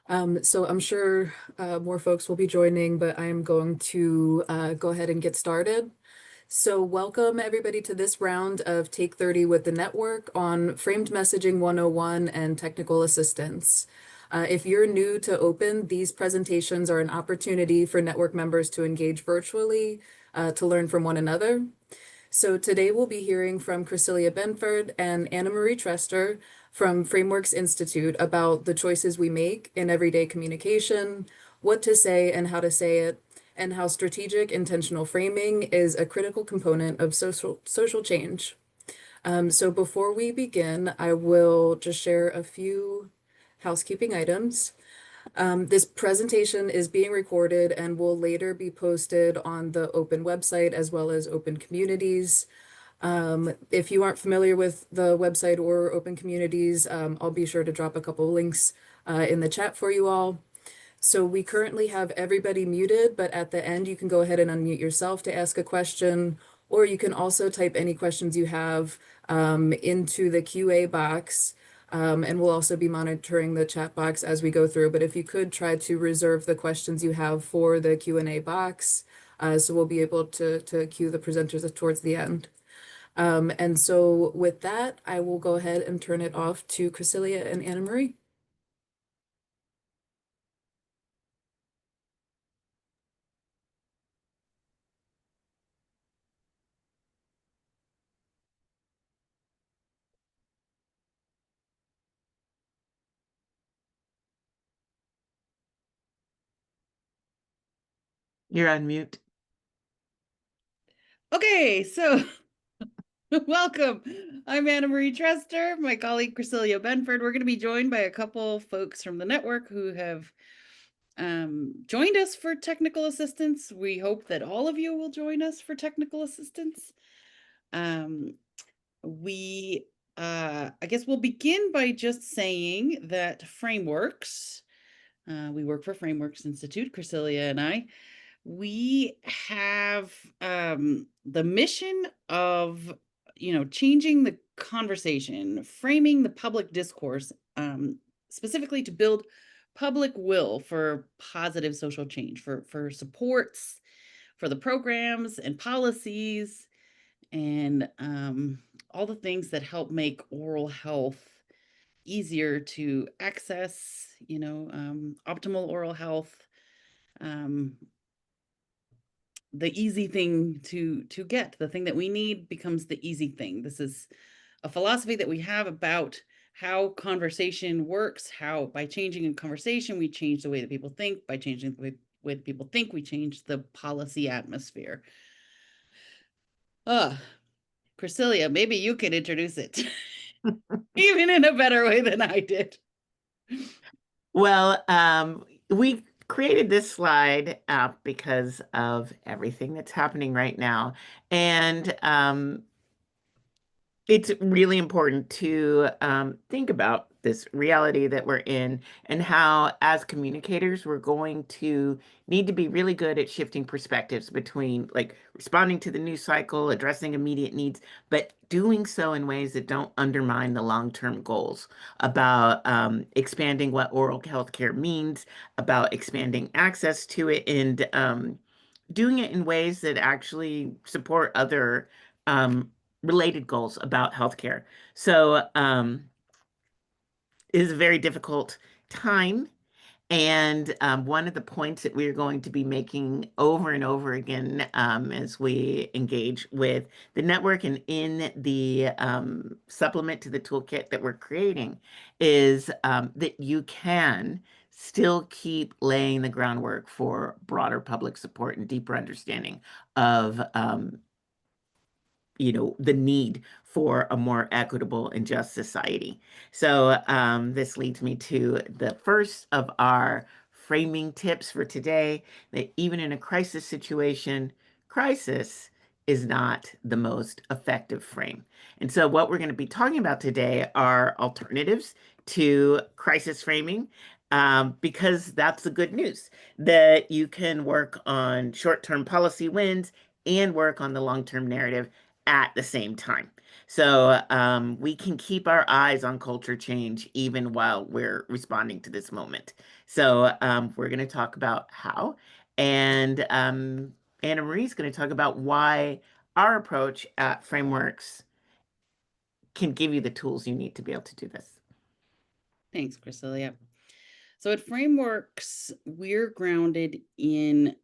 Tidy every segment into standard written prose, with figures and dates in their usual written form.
So I'm sure more folks will be joining, but I'm going to go ahead and get started. So welcome everybody to this round of Take 30 with the network on Framed Messaging 101 and technical assistance. If you're new to Open, these presentations are an opportunity for network members to engage virtually, to learn from one another. So today we'll be hearing from Chrysselia Benford and Anna Marie Trester from Frameworks Institute about the choices we make in everyday communication, what to say and how to say it, and how strategic intentional framing is a critical component of social change. So before we begin, I will just share a few housekeeping items. This presentation is being recorded and will later be posted on the Open website as well as Open Communities. If you aren't familiar with the website or Open Communities, I'll be sure to drop a couple links in the chat for you all. So we currently have everybody muted, but at the end you can go ahead and unmute yourself to ask a question, or you can also type any questions you have into the QA box. And we'll also be monitoring the chat box as we go through. But if you could try to reserve the questions you have for the Q&A box, so we'll be able to cue the presenters towards the end. And so with that, I will go ahead and turn it off to Chrysselia and Anna Marie. You're on mute. Okay, so welcome. I'm Anna Marie Trester, my colleague Chrysselia Benford. We're going to be joined by a couple folks from the network who have joined us for technical assistance. We hope that all of you will join us for technical assistance. I guess we'll begin by just saying that Frameworks, we work for Frameworks Institute, Chrysselia and I, we have the mission of changing the conversation, framing the public discourse, specifically to build public will for positive social change, for supports for the programs and policies and all the things that help make oral health easier to access, optimal oral health, the easy thing to get. The thing that we need becomes the easy thing. This is a philosophy that we have about how conversation works, how by changing a conversation, we change the way that people think. By changing the way that people think, we change the policy atmosphere. Chrysselia, maybe you can introduce it, even in a better way than I did. Well, we created this slide because of everything that's happening right now. And it's really important to think about this reality that we're in and how, as communicators, we're going to need to be really good at shifting perspectives between like responding to the news cycle, addressing immediate needs, but doing so in ways that don't undermine the long-term goals about expanding what oral health care means, about expanding access to it, and doing it in ways that actually support other related goals about healthcare. So it is a very difficult time. And one of the points that we're going to be making over and over again as we engage with the network and in the supplement to the toolkit that we're creating is that you can still keep laying the groundwork for broader public support and deeper understanding of the need for a more equitable and just society. So this leads me to the first of our framing tips for today, that even in a crisis situation, crisis is not the most effective frame. And so what we're going to be talking about today are alternatives to crisis framing, because that's the good news, that you can work on short-term policy wins and work on the long-term narrative at the same time. So we can keep our eyes on culture change even while we're responding to this moment. So we're going to talk about how, and Anna Marie's going to talk about why our approach at Frameworks can give you the tools you need to be able to do this. Thanks, Crasilia. So at Frameworks, we're grounded in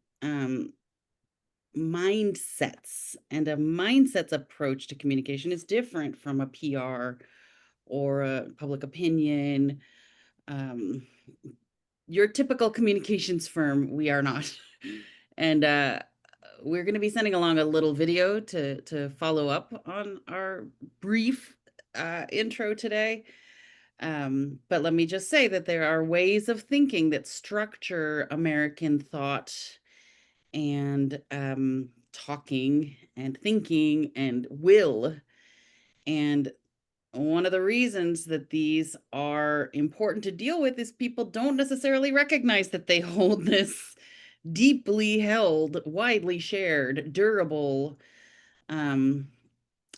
mindsets, and a mindsets approach to communication is different from a PR or a public opinion. Your typical communications firm, we are not. And we're going to be sending along a little video to follow up on our brief intro today. But let me just say that there are ways of thinking that structure American thought and talking and thinking and will. And one of the reasons that these are important to deal with is people don't necessarily recognize that they hold this deeply held, widely shared, durable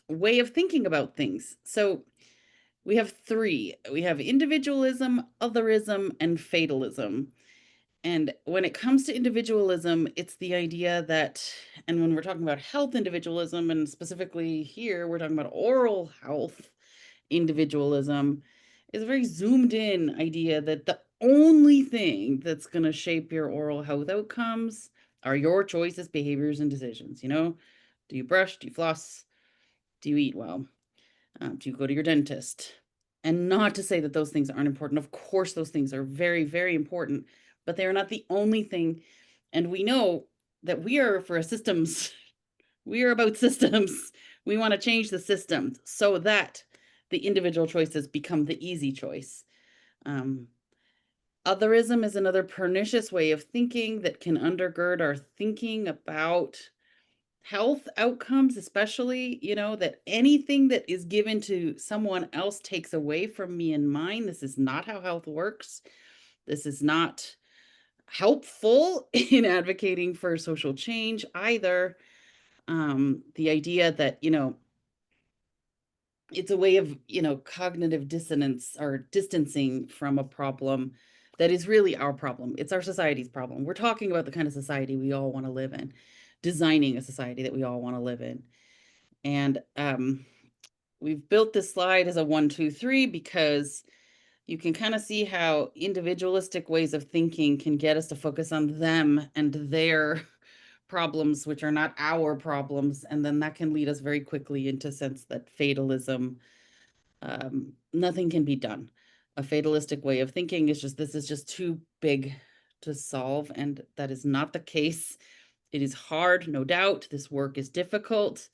way of thinking about things. So we have three. We have individualism, otherism, and fatalism. And when it comes to individualism, it's the idea that, and when we're talking about health individualism, and specifically here, we're talking about oral health individualism, is a very zoomed in idea that the only thing that's going to shape your oral health outcomes are your choices, behaviors, and decisions. You know, do you brush? Do you floss? Do you eat well? Do you go to your dentist? And not to say that those things aren't important. Of course, those things are very, very important, but they are not the only thing. And we know that we are for systems. We are about systems. We want to change the system so that the individual choices become the easy choice. Otherism is another pernicious way of thinking that can undergird our thinking about health outcomes, especially, you know, that anything that is given to someone else takes away from me and mine. This is not how health works. This is not helpful in advocating for social change either. The idea that, you know, it's a way of, you know, cognitive dissonance or distancing from a problem that is really our problem. It's our society's problem. We're talking about the kind of society we all want to live in, designing a society that we all want to live in. And we've built this slide as a 1, 2, 3 because you can kind of see how individualistic ways of thinking can get us to focus on them and their problems, which are not our problems. And then that can lead us very quickly into a sense that fatalism, nothing can be done. A fatalistic way of thinking is just, this is just too big to solve. And that is not the case. It is hard, no doubt. This work is difficult,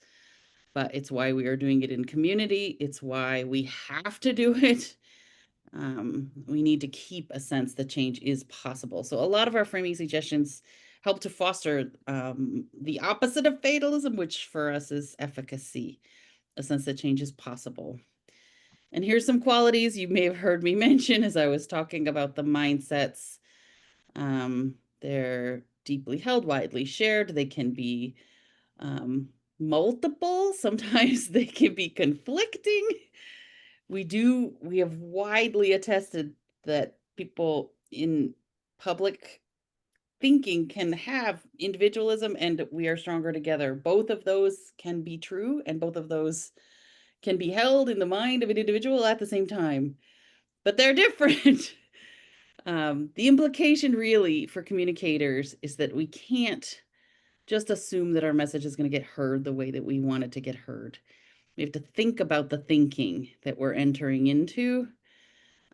but it's why we are doing it in community. It's why we have to do it. We need to keep a sense that change is possible. So a lot of our framing suggestions help to foster the opposite of fatalism, which for us is efficacy, a sense that change is possible. And here's some qualities you may have heard me mention as I was talking about the mindsets. They're deeply held, widely shared. They can be multiple. Sometimes they can be conflicting. We have widely attested that people in public thinking can have individualism and we are stronger together. Both of those can be true, and both of those can be held in the mind of an individual at the same time, but they're different. The implication really for communicators is that we can't just assume that our message is going to get heard the way that we want it to get heard. We have to think about the thinking that we're entering into,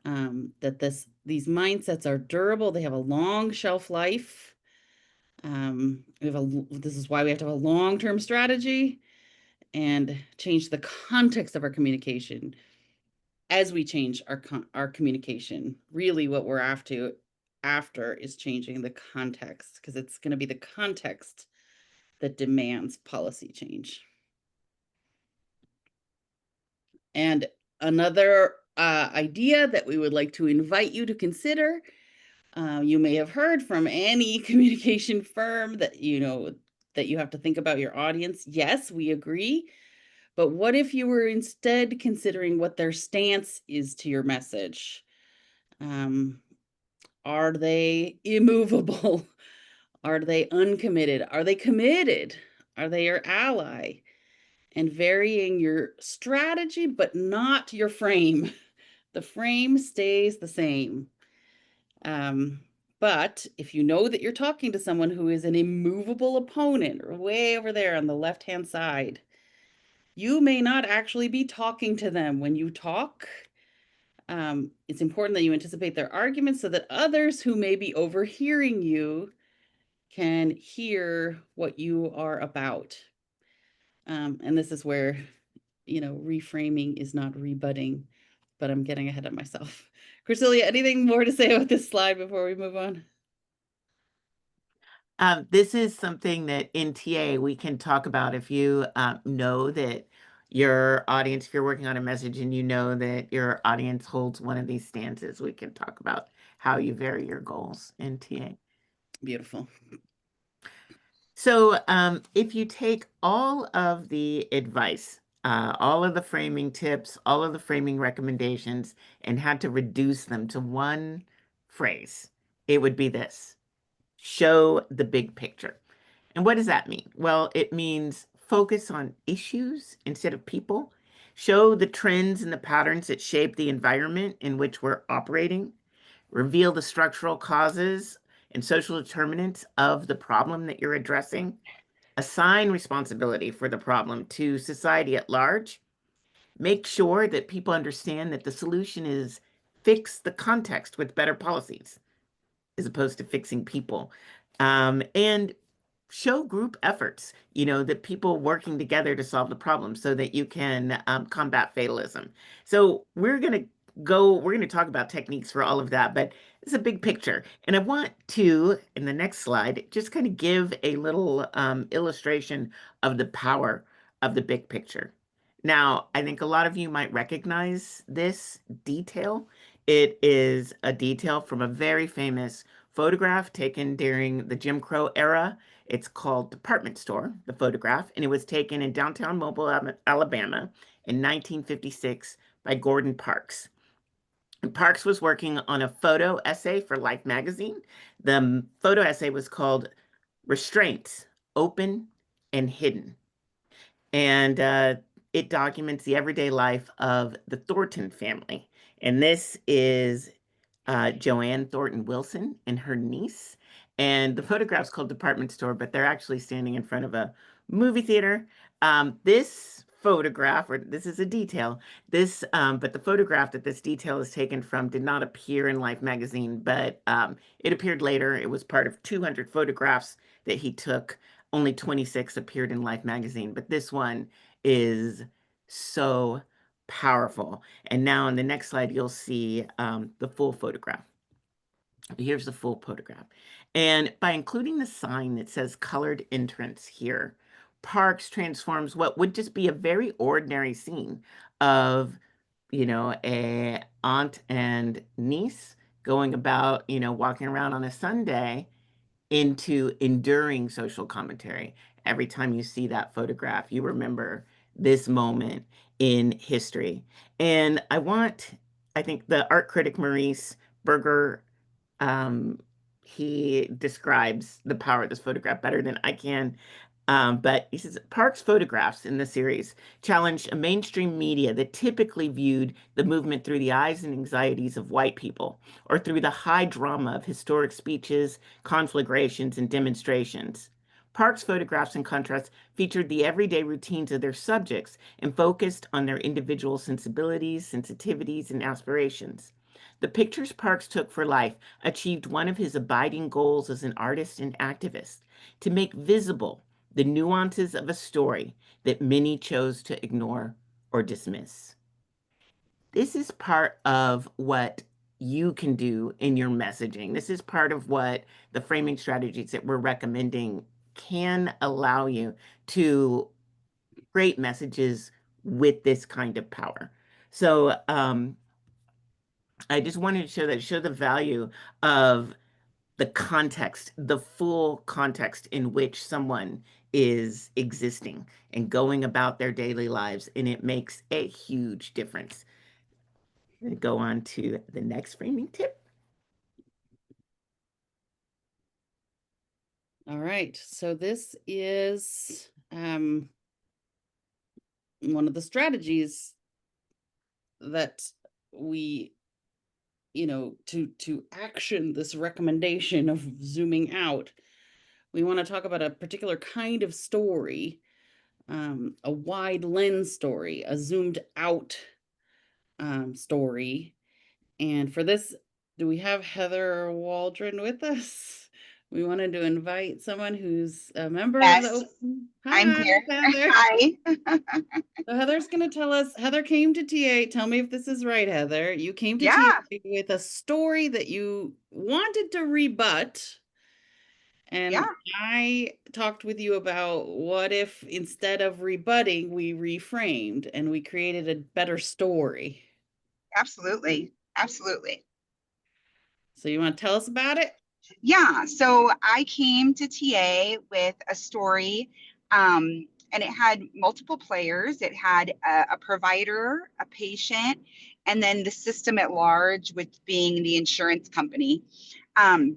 that these mindsets are durable. They have a long shelf life. This is why we have to have a long-term strategy and change the context of our communication as we change our communication. Really what we're after is changing the context, because it's going to be the context that demands policy change. And another idea that we would like to invite you to consider, you may have heard from any communication firm that, you know, that you have to think about your audience. Yes, we agree. But what if you were instead considering what their stance is to your message? Are they immovable? Are they uncommitted? Are they committed? Are they your ally? And varying your strategy, but not your frame. The frame stays the same. But if you know that you're talking to someone who is an immovable opponent or way over there on the left-hand side, you may not actually be talking to them when you talk. It's important that you anticipate their arguments so that others who may be overhearing you can hear what you are about. And this is where, reframing is not rebutting, but I'm getting ahead of myself. Crasilia, anything more to say about this slide before we move on? This is something that in TA we can talk about if you know that your audience, if you're working on a message and you know that your audience holds one of these stances, we can talk about how you vary your goals in TA. Beautiful. So if you take all of the advice, all of the framing tips, all of the framing recommendations, and had to reduce them to one phrase, it would be this: show the big picture. And what does that mean? Well, it means focus on issues instead of people, show the trends and the patterns that shape the environment in which we're operating, reveal the structural causes and social determinants of the problem that you're addressing, assign responsibility for the problem to society at large, make sure that people understand that the solution is fix the context with better policies as opposed to fixing people, and show group efforts, that people working together to solve the problem so that you can combat fatalism. So we're going to talk about techniques for all of that, but it's a big picture. And I want to, in the next slide, just kind of give a little illustration of the power of the big picture. Now, I think a lot of you might recognize this detail. It is a detail from a very famous photograph taken during the Jim Crow era. It's called Department Store, the photograph, and it was taken in downtown Mobile, Alabama in 1956 by Gordon Parks. And Parks was working on a photo essay for Life magazine. The photo essay was called Restraints, Open and Hidden. And it documents the everyday life of the Thornton family. And this is Joanne Thornton Wilson and her niece. And the photograph's called Department Store, but they're actually standing in front of a movie theater. This photograph, or this is a detail, but the photograph that this detail is taken from did not appear in Life magazine, but it appeared later. It was part of 200 photographs that he took. Only 26 appeared in Life magazine, but this one is so powerful. And now in the next slide, you'll see the full photograph. Here's the full photograph. And by including the sign that says colored entrance here, Parks transforms what would just be a very ordinary scene of, a aunt and niece going about, walking around on a Sunday into enduring social commentary. Every time you see that photograph, you remember this moment in history. And I think the art critic Maurice Berger, he describes the power of this photograph better than I can. But he says Parks' photographs in the series challenged a mainstream media that typically viewed the movement through the eyes and anxieties of white people, or through the high drama of historic speeches, conflagrations, and demonstrations. Parks' photographs, in contrast, featured the everyday routines of their subjects and focused on their individual sensibilities, sensitivities, and aspirations. The pictures Parks took for life achieved one of his abiding goals as an artist and activist: to make visible the nuances of a story that many chose to ignore or dismiss. This is part of what you can do in your messaging. This is part of what the framing strategies that we're recommending can allow you to create messages with this kind of power. So I just wanted to show the value of the context, the full context in which someone is existing and going about their daily lives, and it makes a huge difference. I'm going to go on to the next framing tip. All right, so this is one of the strategies that we, to action this recommendation of zooming out. We want to talk about a particular kind of story, a wide lens story, a zoomed out story. And for this, do we have Heather Waldron with us? We wanted to invite someone who's a member of the Yes, Open. I'm Hi, here. Heather. Hi. So Heather's going to tell us, Heather came to TA. Tell me if this is right, Heather. You came to Yeah, TA with a story that you wanted to rebut. And yeah, I talked with you about what if instead of rebutting, we reframed and we created a better story. absolutely. Absolutely. So you want to tell us about it? Yeah, so I came to TA with a story, and it had multiple players. It had a provider, a patient, and then the system at large, which being the insurance company. Um,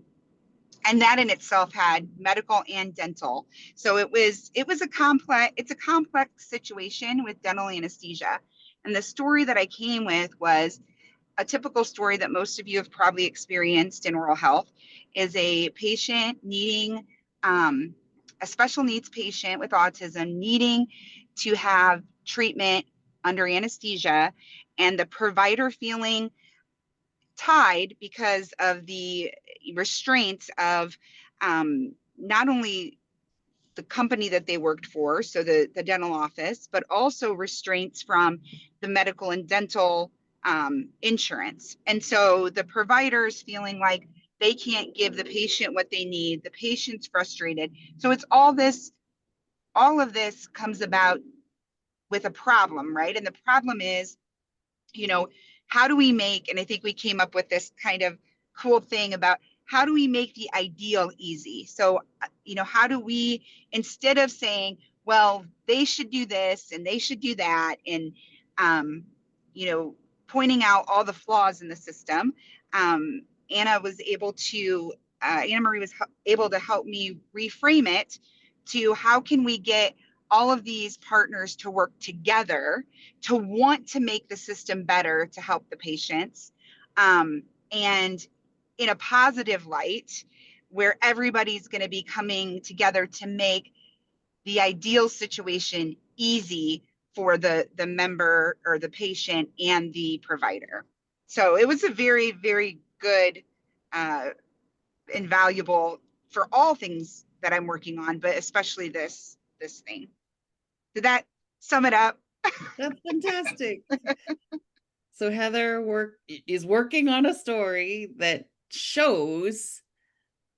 and that in itself had medical and dental. So it's a complex situation with dental anesthesia. And the story that I came with was a typical story that most of you have probably experienced in oral health is a patient needing a special needs patient with autism needing to have treatment under anesthesia, and the provider feeling tied because of the restraints of not only the company that they worked for, so the dental office, but also restraints from the medical and dental insurance. And so the providers feeling like they can't give the patient what they need, the patient's frustrated. So it's all of this comes about with a problem, right? And the problem is, you know, how do we make, and I think we came up with this kind of cool thing about how do we make the ideal easy? So, how do we, instead of saying, well, they should do this and they should do that, and, um, you know, pointing out all the flaws in the system, Anna was able to, Anna Marie was able to help me reframe it to how can we get all of these partners to work together to want to make the system better to help the patients, and in a positive light where everybody's going to be coming together to make the ideal situation easy for the member or the patient and the provider. So it was a very, very good uh, and valuable for all things that I'm working on, but especially this thing. Did that sum it up? That's fantastic. So Heather is working on a story that shows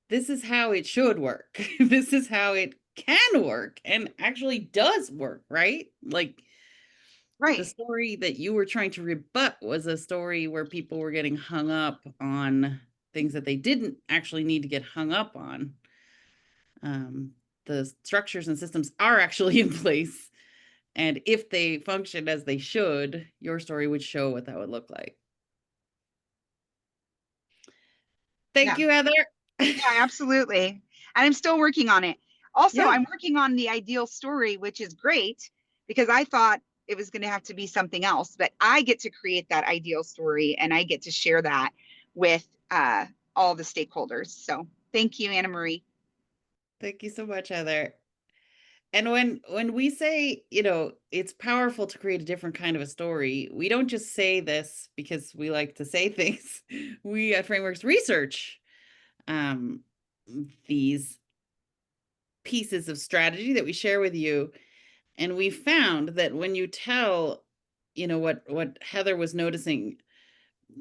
this is how it should work. This is how it can work and actually does work, right? Like the Right. story that you were trying to rebut was a story where people were getting hung up on things that they didn't actually need to get hung up on. The structures and systems are actually in place. And if they function as they should, your story would show what that would look like. Thank Yeah. you, Heather. Yeah, absolutely. And I'm still working on it. Also, Yeah. I'm working on the ideal story, which is great because I thought it was going to have to be something else, but I get to create that ideal story and I get to share that with all the stakeholders. So thank you, Anna Marie. Thank you so much, Heather. And when we say, it's powerful to create a different kind of a story, we don't just say this because we like to say things. We at Frameworks research these pieces of strategy that we share with you. And we found that when you tell, what Heather was noticing,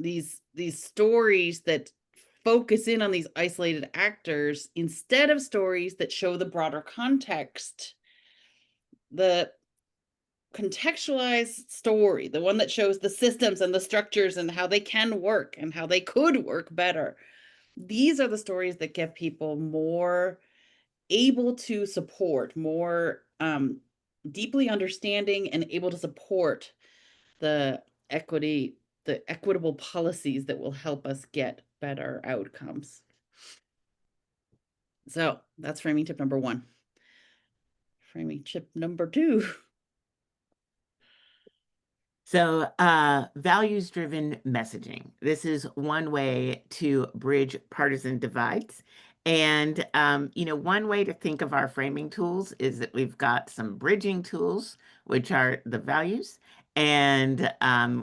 these stories that focus in on these isolated actors instead of stories that show the broader context, the contextualized story, the one that shows the systems and the structures and how they can work and how they could work better, these are the stories that get people more able to support, more deeply understanding and able to support the equitable policies that will help us get better outcomes. So that's framing tip number 1. Framing tip number 2. So values-driven messaging. This is one way to bridge partisan divides. And, one way to think of our framing tools is that we've got some bridging tools, which are the values, and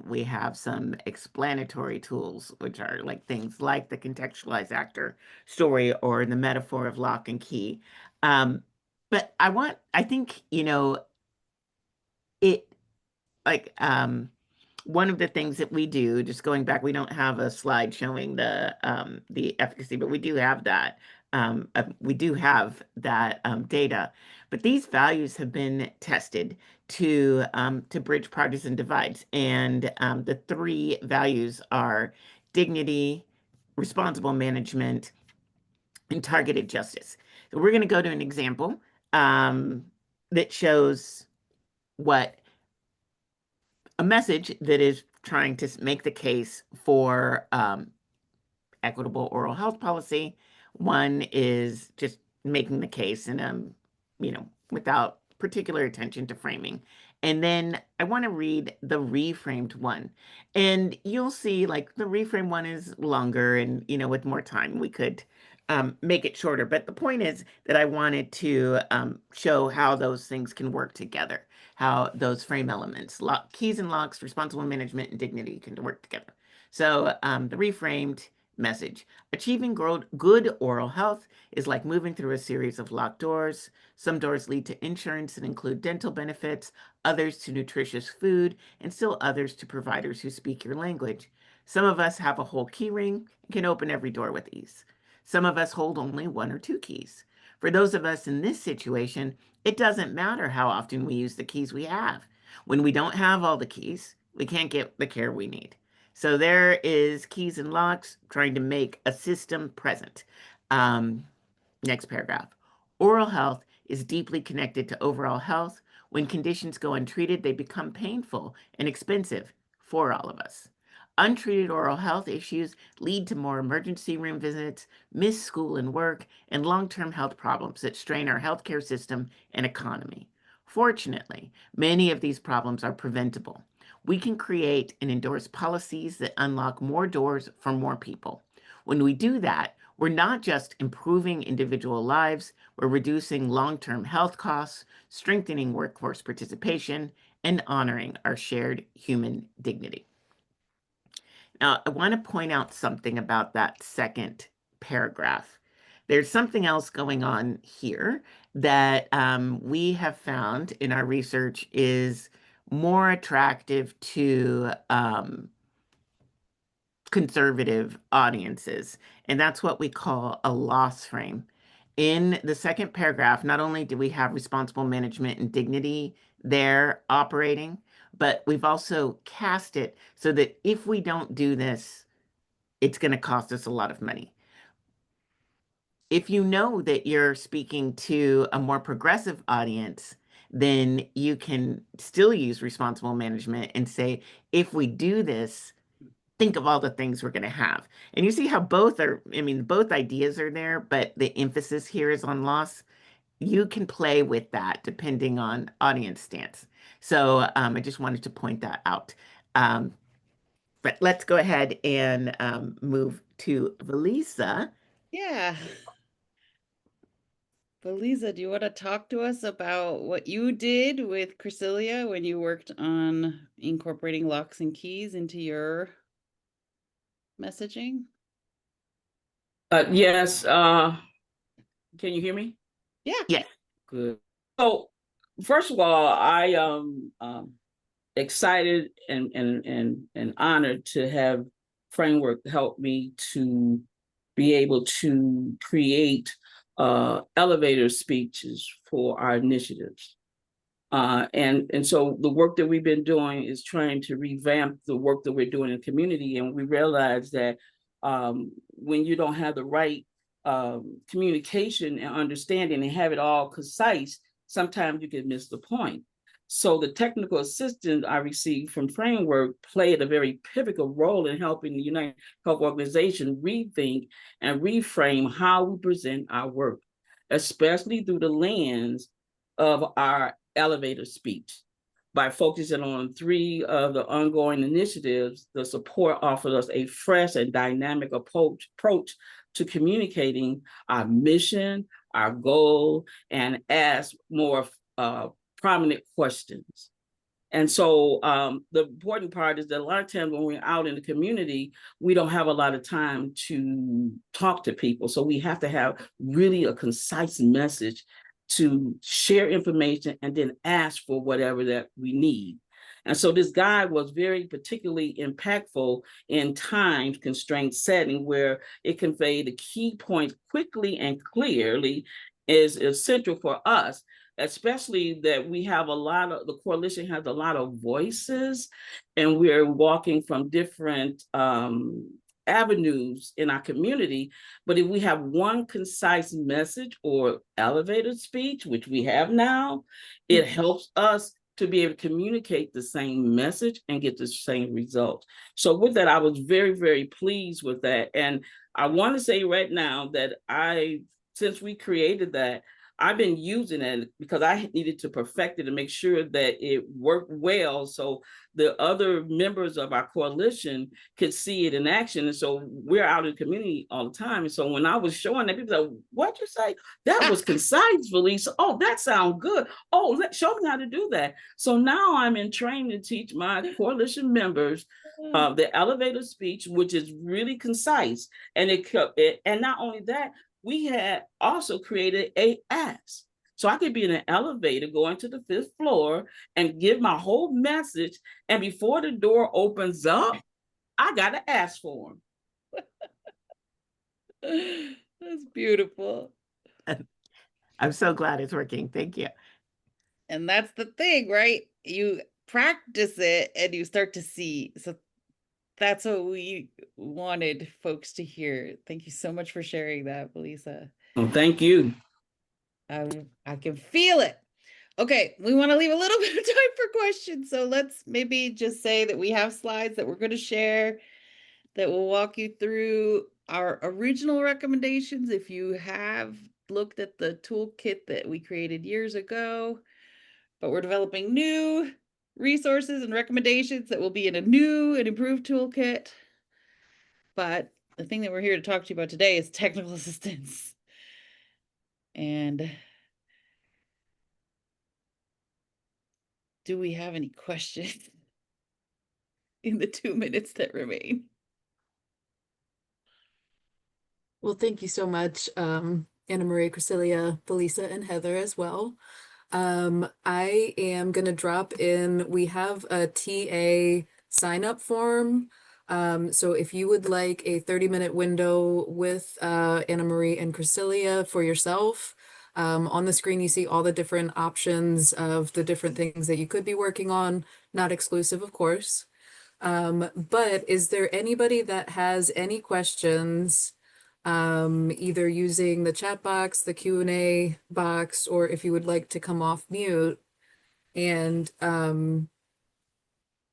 we have some explanatory tools, which are like things like the contextualized actor story or the metaphor of lock and key. But I think, it like one of the things that we do, just going back, we don't have a slide showing the efficacy, but we do have that. Data, but these values have been tested to bridge partisan divides, and the 3 values are dignity, responsible management, and targeted justice. So we're going to go to an example that shows what a message that is trying to make the case for equitable oral health policy. One is just making the case and without particular attention to framing. And then I want to read the reframed one. And you'll see like the reframed one is longer, and with more time we could make it shorter. But the point is that I wanted to show how those things can work together, how those frame elements, keys and locks, responsible management, and dignity can work together. So the reframed message: achieving good oral health is like moving through a series of locked doors. Some doors lead to insurance and include dental benefits, others to nutritious food, and still others to providers who speak your language. Some of us have a whole key ring and can open every door with ease. Some of us hold only 1 or 2 keys. For those of us in this situation, it doesn't matter how often we use the keys we have. When we don't have all the keys, we can't get the care we need. So there is keys and locks trying to make a system present. Next paragraph. Oral health is deeply connected to overall health. When conditions go untreated, they become painful and expensive for all of us. Untreated oral health issues lead to more emergency room visits, missed school and work, and long-term health problems that strain our healthcare system and economy. Fortunately, many of these problems are preventable. We can create and endorse policies that unlock more doors for more people. When we do that, we're not just improving individual lives, we're reducing long-term health costs, strengthening workforce participation, and honoring our shared human dignity. Now, I want to point out something about that second paragraph. There's something else going on here that we have found in our research is more attractive to conservative audiences, and that's what we call a loss frame. In the second paragraph, not only do we have responsible management and dignity there operating, but we've also cast it so that if we don't do this, it's going to cost us a lot of money. If you know that you're speaking to a more progressive audience, then you can still use responsible management and say, if we do this, think of all the things we're going to have. And you see how both ideas are there, but the emphasis here is on loss. You can play with that depending on audience stance. So I just wanted to point that out. But let's go ahead and move to Velisa. Yeah. Velisa, do you want to talk to us about what you did with Chrysilla when you worked on incorporating locks and keys into your messaging? Yes. Can you hear me? Yeah. Yeah. Good. So first of all, I am excited and honored to have Framework help me to be able to create elevator speeches for our initiatives. And so the work that we've been doing is trying to revamp the work that we're doing in the community. And we realize that when you don't have the right communication and understanding and have it all concise, sometimes you can miss the point. So the technical assistance I received from Framework played a very pivotal role in helping the United Health Organization rethink and reframe how we present our work, especially through the lens of our elevator speech. By focusing on 3 of the ongoing initiatives, the support offered us a fresh and dynamic approach to communicating our mission, our goal, and ask more prominent questions. And so the important part is that a lot of times when we're out in the community, we don't have a lot of time to talk to people. So we have to have really a concise message to share information and then ask for whatever that we need. And so this guide was very particularly impactful in time constraint setting where it conveyed the key points quickly and clearly is essential for us, especially that we have the coalition has a lot of voices and we're walking from different avenues in our community. But if we have one concise message or elevator speech, which we have now, it helps us to be able to communicate the same message and get the same result. So with that, I was very, very pleased with that. And I want to say right now that since we created that, I've been using it because I needed to perfect it and make sure that it worked well so the other members of our coalition could see it in action. And so we're out in the community all the time. And so when I was showing that, people said, what'd you say? That was concise, Felicia. Oh, that sounds good. Oh, show me how to do that. So now I'm in training to teach my coalition members the elevator speech, which is really concise. And and not only that, we had also created a ask. So I could be in an elevator going to the 5th floor and give my whole message. And before the door opens up, I got to ask for them. That's beautiful. I'm so glad it's working. Thank you. And that's the thing, right? You practice it and you start to see. So that's what we wanted folks to hear. Thank you so much for sharing that, Felisa. Well, thank you. I can feel it. Okay, we want to leave a little bit of time for questions. So let's maybe just say that we have slides that we're going to share that will walk you through our original recommendations. If you have looked at the toolkit that we created years ago, but we're developing new resources and recommendations that will be in a new and improved toolkit. But the thing that we're here to talk to you about today is technical assistance. And do we have any questions in the 2 minutes that remain? Well, thank you so much, Anna Marie, Crescelia, Felisa, and Heather as well. I am going to drop in, we have a TA sign up form. So if you would like a 30-minute window with Anna Marie and Crescelia for yourself, on the screen you see all the different options of the different things that you could be working on, not exclusive, of course. But is there anybody that has any questions, either using the chat box, the Q&A box, or if you would like to come off mute? And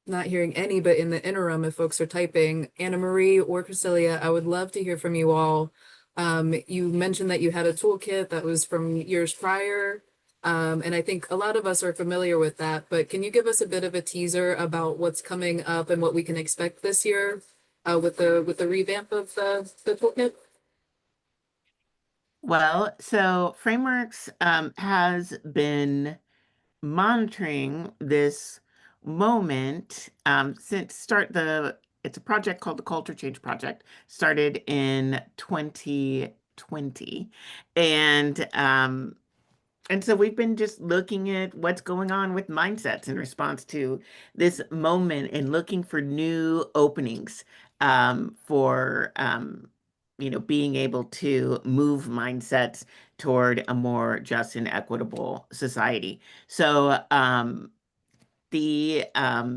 not hearing any, but in the interim, if folks are typing, Anna Marie or Crescelia, I would love to hear from you all. You mentioned that you had a toolkit that was from years prior. And I think a lot of us are familiar with that, but can you give us a bit of a teaser about what's coming up and what we can expect this year with the revamp of the toolkit? Well, so Frameworks has been monitoring this moment since it's a project called the Culture Change Project, started in 2020. And so we've been just looking at what's going on with mindsets in response to this moment and looking for new openings for being able to move mindsets toward a more just and equitable society. So the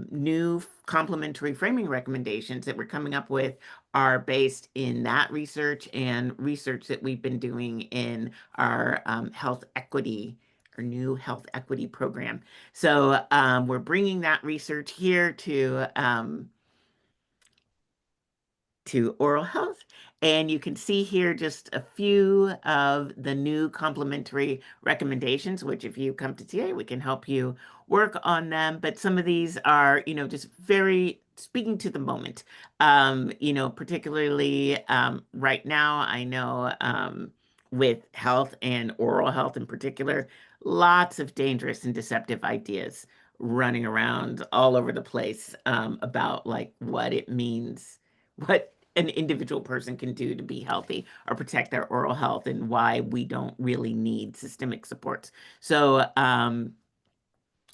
new complementary framing recommendations that we're coming up with are based in that research and research that we've been doing in our health equity or new health equity program. So we're bringing that research here to oral health. And you can see here just a few of the new complementary recommendations, which if you come to TA, we can help you work on them. But some of these are, just very speaking to the moment, particularly right now, I know with health and oral health in particular, lots of dangerous and deceptive ideas running around all over the place about like what it means, what an individual person can do to be healthy or protect their oral health, and why we don't really need systemic supports. So,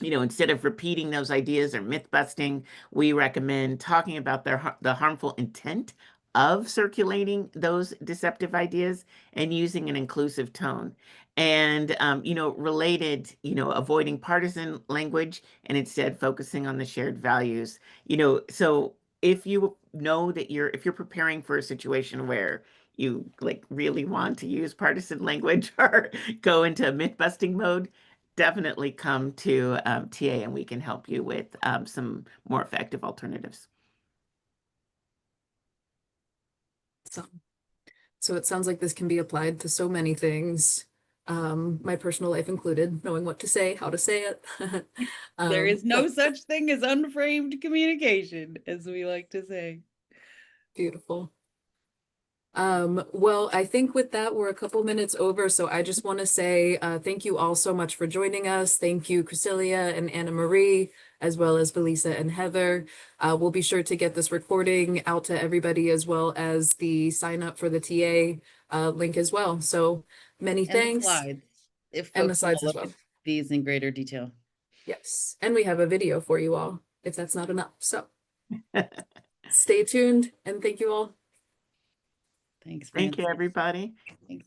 instead of repeating those ideas or myth busting, we recommend talking about the harmful intent of circulating those deceptive ideas and using an inclusive tone. And, related, avoiding partisan language and instead focusing on the shared values. So if you know that if you're preparing for a situation where you like really want to use partisan language or go into myth busting mode, definitely come to TA and we can help you with some more effective alternatives. So it sounds like this can be applied to so many things, my personal life included, knowing what to say, how to say it. There is no but such thing as unframed communication, as we like to say. beautiful. Well, I think with that, we're a couple minutes over, so I just want to say thank you all so much for joining us. Thank you, Crisselia and Anna Marie, as well as Felisa and Heather. We'll be sure to get this recording out to everybody, as well as the sign up for the TA link as well. So many And thanks. the slides, if And the folks slides want as to look well. at these in greater detail. Yes, and we have a video for you all, if that's not enough. So stay tuned, and thank you all. Thanks, Thank you, Francis. everybody. Thanks.